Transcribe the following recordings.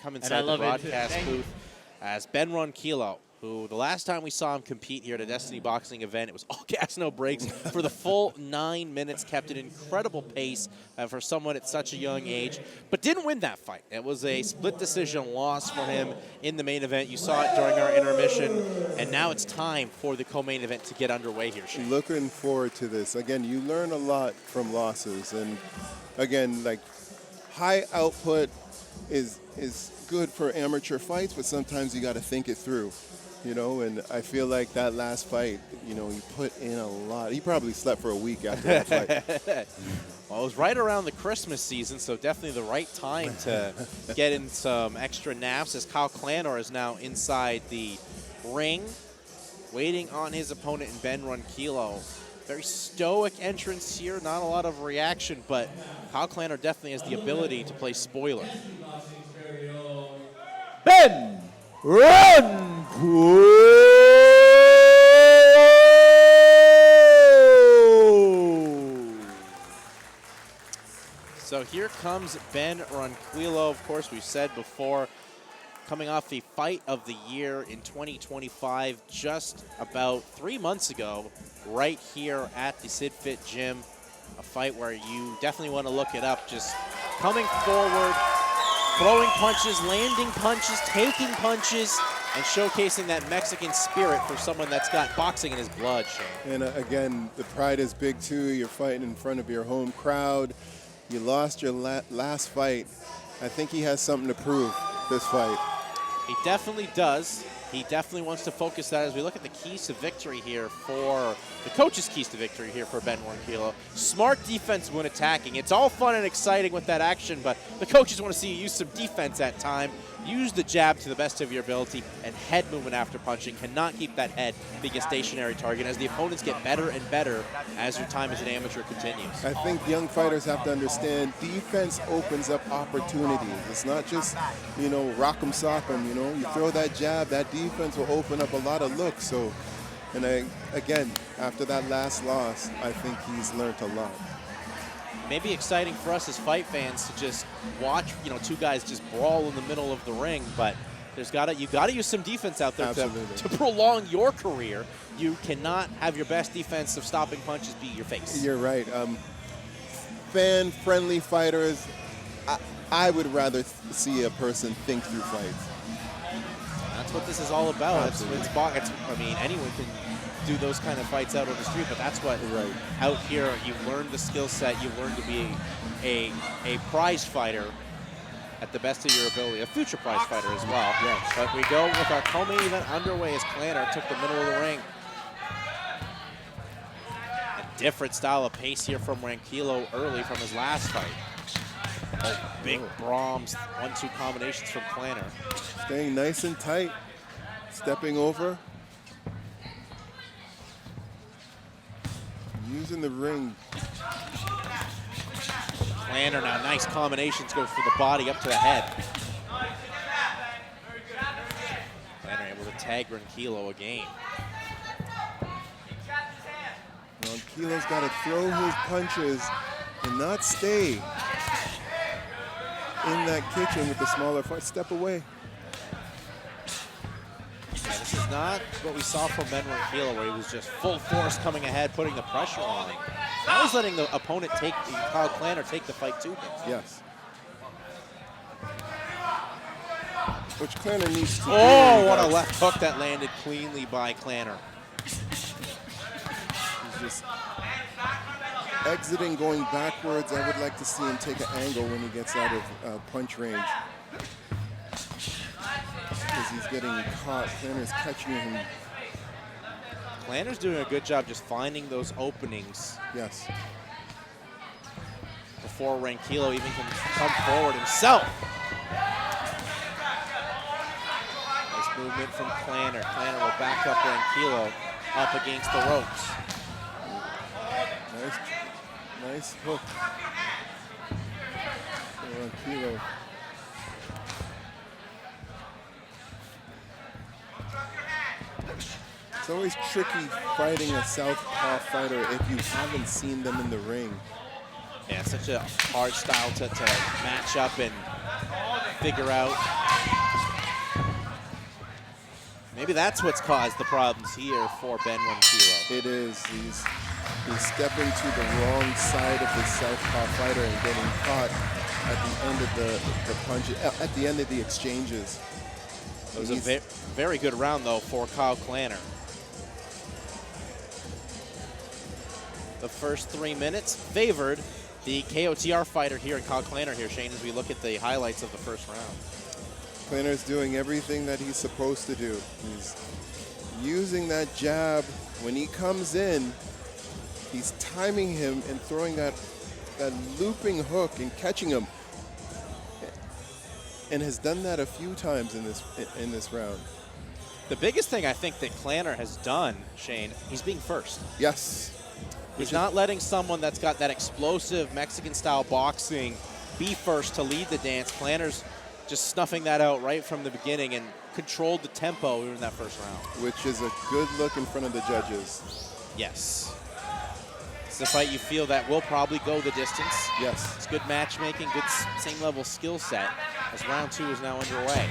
come inside the broadcast booth as Ben Ronquillo, who the last time we saw him compete here at a Destiny Boxing event, it was all gas, no brakes for the full 9 minutes, kept an incredible pace for someone at such a young age, but didn't win that fight. It was a split decision loss for him in the main event. You saw it during our intermission, and now it's time for the co-main event to get underway here, Shane. Looking forward to this. Again, you learn a lot from losses, and again, like, high output is good for amateur fights, but sometimes you got to think it through. You know, and I feel like that last fight, you know, he put in a lot. He probably slept for a week after that fight. Well, it was right around the Christmas season, so definitely the right time to get in some extra naps, as Kyle Clanor is now inside the ring, waiting on his opponent in Ben Ronquillo. Very stoic entrance here, not a lot of reaction, but Kyle Clanor definitely has the ability to play spoiler. Ben Ronquillo! So here comes Ben Ronquillo. Of course, we've said before, coming off the fight of the year in 2025, just about 3 months ago, right here at the SydFit gym. A fight where you definitely want to look it up. Just coming forward, throwing punches, landing punches, taking punches, and showcasing that Mexican spirit for someone that's got boxing in his blood, Shane. And again, the pride is big too. You're fighting in front of your home crowd. You lost your last fight. I think he has something to prove this fight. He definitely does. He definitely wants to focus that as we look at the keys to victory here for the coach's keys to victory here for Ben Ronquillo. Smart defense when attacking. It's all fun and exciting with that action, but the coaches want to see you use some defense at time. Use the jab to the best of your ability, and head movement after punching. Cannot keep that head being a stationary target as the opponents get better and better as your time as an amateur continues. I think young fighters have to understand defense opens up opportunities. It's not just, you know, rock 'em, sock 'em, you know. You throw that jab, that defense will open up a lot of looks. So, and again, after that last loss, I think he's learned a lot. Maybe exciting for us as fight fans to just watch, you know, two guys just brawl in the middle of the ring, but you gotta use some defense out there to prolong your career. You cannot have your best defense of stopping punches be your face. You're right. Fan-friendly fighters, I would rather see a person think through fights. That's what this is all about. It's I mean, anyone can do those kind of fights out on the street, but that's what out here, you've learned the skill set, you've learned to be a prize fighter at the best of your ability, a future prize fighter as well. Yes. But we go with our co-main event underway as Clanor took the middle of the ring. A different style of pace here from Ronquillo early from his last fight. Oh, big Brahms 1-2 combinations from Clanor. Staying nice and tight, stepping over. Using the ring. Clanor now, nice combinations, goes for the body up to the head. Clanor able to tag Ronquillo again. Ronquillo's got to throw his punches and not stay in that kitchen with the smaller fight. Step away. Yeah, this is not what we saw from Ben Ronquillo, where he was just full force coming ahead, putting the pressure on him. Now he's letting the opponent Kyle Clanor take the fight to him. Yes. Which Clanor needs to do. Oh, what a left hook that landed cleanly by Clanor. He's just exiting, going backwards. I would like to see him take an angle when he gets out of punch range. Because he's getting caught. Clanor's catching him. Clanor's doing a good job just finding those openings. Yes. Before Ronquillo even can come forward himself. Nice movement from Clanor. Clanor will back up Ronquillo up against the ropes. Nice hook. Ronquillo. It's always tricky fighting a southpaw fighter if you haven't seen them in the ring. Yeah, such a hard style to match up and figure out. Maybe that's what's caused the problems here for Ben Ronquillo. It is. He's stepping to the wrong side of the southpaw fighter and getting caught at the end of the punch, at the end of the exchanges. It was a very good round, though, for Kyle Clanor. The first 3 minutes favored the KOTR fighter here, and Kyle Clanor here, Shane, as we look at the highlights of the first round. Clanor's doing everything that he's supposed to do. He's using that jab. When he comes in, he's timing him and throwing that looping hook and catching him. And has done that a few times in this round. The biggest thing I think that Clanor has done, Shane, he's being first. Yes. He's not letting someone that's got that explosive Mexican-style boxing be first to lead the dance. Clanor's just snuffing that out right from the beginning and controlled the tempo in that first round. Which is a good look in front of the judges. Yes. It's a fight you feel that will probably go the distance. Yes. It's good matchmaking, good same level skill set as round 2 is now underway.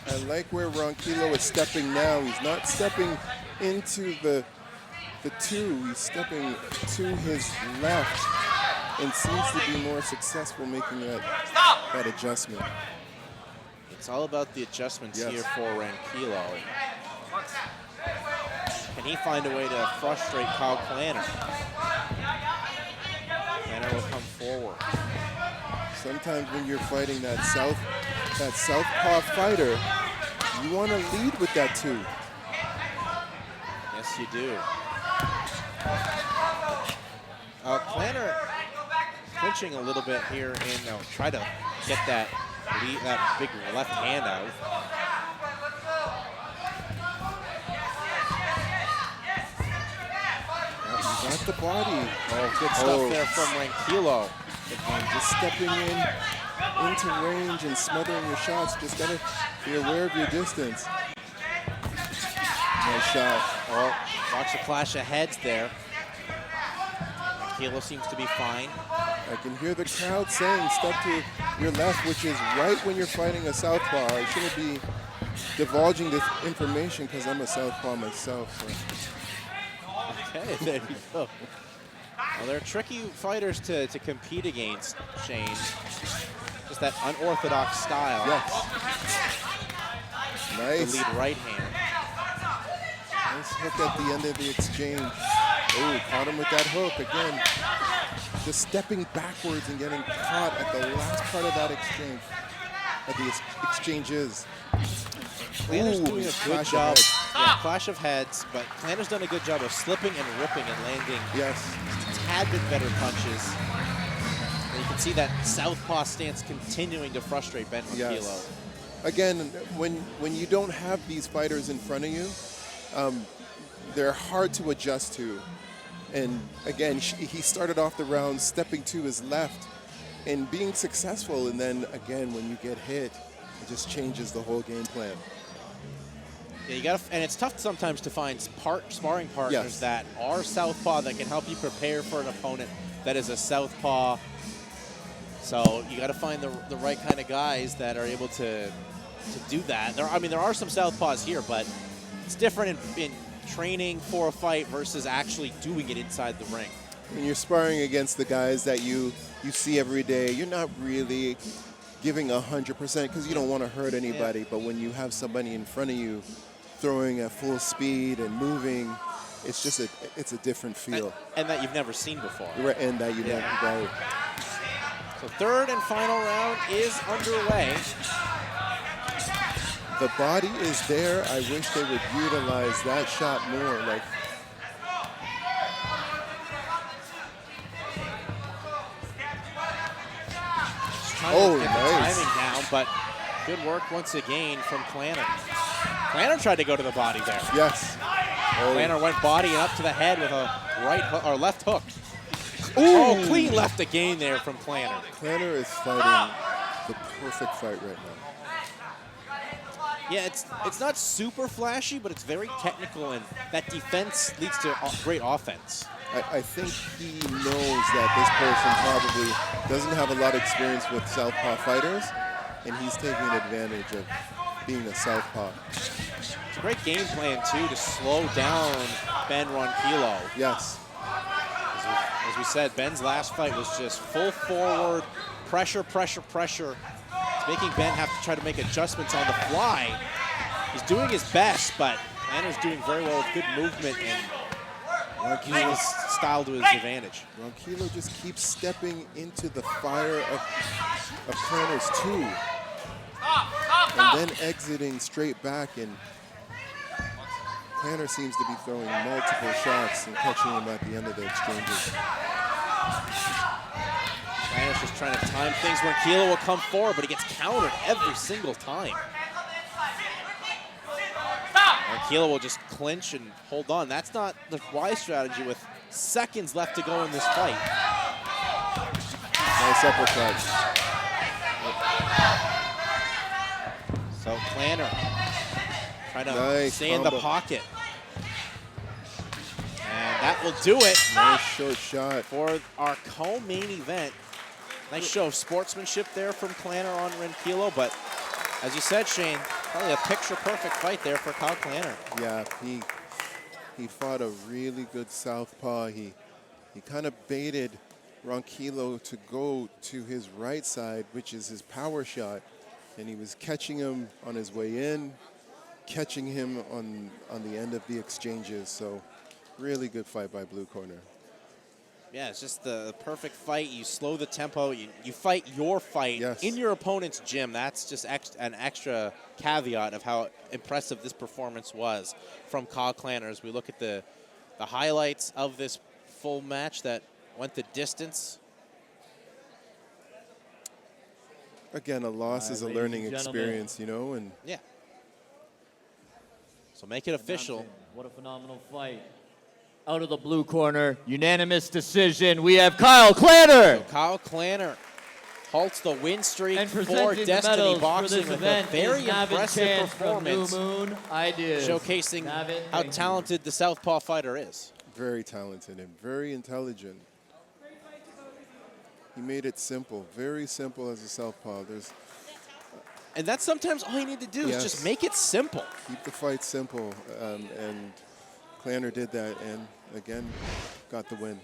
I like where Ronquillo is stepping now. He's not stepping into the 2. He's stepping to his left and seems to be more successful making that adjustment. It's all about the adjustments here for Ronquillo. Can he find a way to frustrate Kyle Clanor? Clanor will come forward. Sometimes when you're fighting that southpaw fighter, you want to lead with that 2. Yes, you do. Clanor clinching a little bit here and try to get that big left hand out. He's got the body. Oh, good stuff there from Ronquillo. And just stepping into range and smothering your shots. Just gotta be aware of your distance. Nice shot. Oh, watch the clash of heads there. Ronquillo seems to be fine. I can hear the crowd saying step to your left, which is right when you're fighting a southpaw. I shouldn't be divulging this information because I'm a southpaw myself. So. Okay, there you go. Well, they're tricky fighters to compete against, Shane. Just that unorthodox style. Yes. Nice. The lead right hand. Nice hook at the end of the exchange. Oh, caught him with that hook again. Just stepping backwards and getting caught at the last part of that exchange. At the exchanges. Clanor's doing a good job. Yeah, clash of heads, but Clanor's done a good job of slipping and ripping and landing a tad bit better punches. And you can see that southpaw stance continuing to frustrate Ben Ronquillo. Yes. Again, when you don't have these fighters in front of you, they're hard to adjust to. And again, he started off the round stepping to his left and being successful. And then again, when you get hit, it just changes the whole game plan. Yeah, you gotta, and it's tough sometimes to find sparring partners that are southpaw that can help you prepare for an opponent that is a southpaw. So you got to find the right kind of guys that are able to do that. There are some southpaws here, but it's different in training for a fight versus actually doing it inside the ring. When you're sparring against the guys that you see every day, you're not really giving 100% because you don't want to hurt anybody. Yeah. But when you have somebody in front of you throwing at full speed and moving, it's just it's a different feel. And that you've never seen before. Right, and that you never, right. So third and final round is underway. The body is there. I wish they would utilize that shot more. Like, oh, nice. Timing down, but good work once again from Clanor. Clanor tried to go to the body there. Yes. Oh. Clanor went body and up to the head with a left hook. Ooh. Oh, clean left again there from Clanor. Clanor is fighting the perfect fight right now. Yeah, it's not super flashy, but it's very technical, and that defense leads to great offense. I think he knows that this person probably doesn't have a lot of experience with southpaw fighters, and he's taking advantage of being a southpaw. It's a great game plan, too, to slow down Ben Ronquillo. Yes. As we said, Ben's last fight was just full forward, pressure, pressure, pressure. It's making Ben have to try to make adjustments on the fly. He's doing his best, but Clanor's doing very well with good movement and using his style to his advantage. Ronquillo just keeps stepping into the fire of Clanor's two, and then exiting straight back, and Clanor seems to be throwing multiple shots and catching him at the end of the exchanges. Clanor's just trying to time things. Ronquillo will come forward, but he gets countered every single time. Ronquillo will just clinch and hold on. That's not the wise strategy with seconds left to go in this fight. Nice uppercut. So Clanor trying to Nice stay in the combo. pocket. And that will do it. Nice short shot. For our co-main event. Nice show of sportsmanship there from Clanor on Ronquillo, but as you said, Shane, probably a picture-perfect fight there for Kyle Clanor. Yeah, he fought a really good southpaw. He kind of baited Ronquillo to go to his right side, which is his power shot, and he was catching him on his way in, catching him on the end of the exchanges. So really good fight by Blue Corner. Yeah, it's just the perfect fight. You slow the tempo. You fight your fight in your opponent's gym. That's just an extra caveat of how impressive this performance was from Kyle Clanor. As we look at the highlights of this full match that went the distance. Again, a loss is a learning experience, you know, and yeah. So make it official. What a phenomenal fight. Out of the blue corner, unanimous decision. We have Kyle Clanor. So Kyle Clanor halts the win streak And for presenting Destiny the medals Boxing for this with event a very is Navin impressive Chance from New performance, Moon Ideas. showcasing Navin, how thank talented the southpaw fighter is. very talented and very intelligent. He made it simple, very simple as a southpaw. And that's sometimes all you need to do is just make it simple. Keep the fight simple, and Clanor did that, and again, got the win.